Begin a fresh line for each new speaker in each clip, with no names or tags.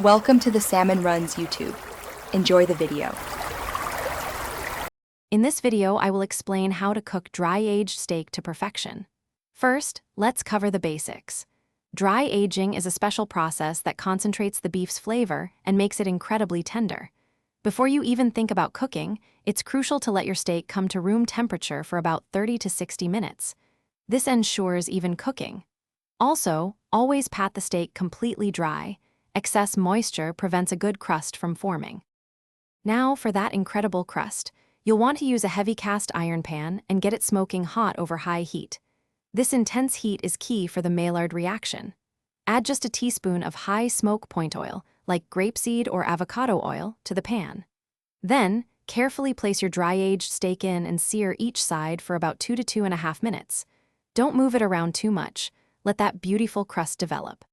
Welcome to the Salmon Runs YouTube. Enjoy the video.
In this video, I will explain how to cook dry-aged steak to perfection. First, let's cover the basics. Dry aging is a special process that concentrates the beef's flavor and makes it incredibly tender. Before you even think about cooking, it's crucial to let your steak come to room temperature for about 30 to 60 minutes. This ensures even cooking. Also, always pat the steak completely dry. Excess moisture prevents a good crust from forming. Now for that incredible crust, you'll want to use a heavy cast iron pan and get it smoking hot over high heat. This intense heat is key for the Maillard reaction. Add just a teaspoon of high smoke point oil, like grapeseed or avocado oil, to the pan. Then, carefully place your dry-aged steak in and sear each side for about 2 to 2.5 minutes. Don't move it around too much. Let that beautiful crust develop.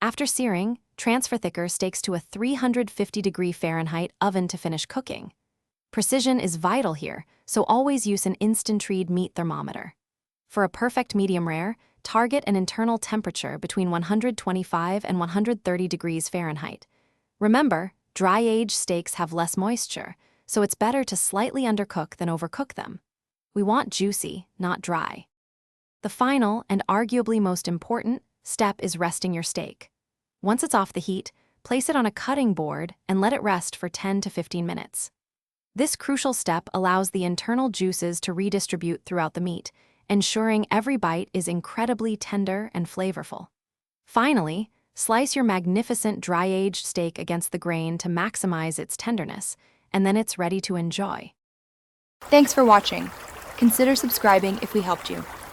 After searing, transfer thicker steaks to a 350-degree Fahrenheit oven to finish cooking. Precision is vital here, so always use an instant-read meat thermometer. For a perfect medium rare, target an internal temperature between 125 and 130 degrees Fahrenheit. Remember, dry-aged steaks have less moisture, so it's better to slightly undercook than overcook them. We want juicy, not dry. The final, and arguably most important, step is resting your steak. Once it's off the heat, place it on a cutting board and let it rest for 10 to 15 minutes. This crucial step allows the internal juices to redistribute throughout the meat, ensuring every bite is incredibly tender and flavorful. Finally, slice your magnificent dry-aged steak against the grain to maximize its tenderness, and then it's ready to enjoy.
Thanks for watching. Consider subscribing if we helped you.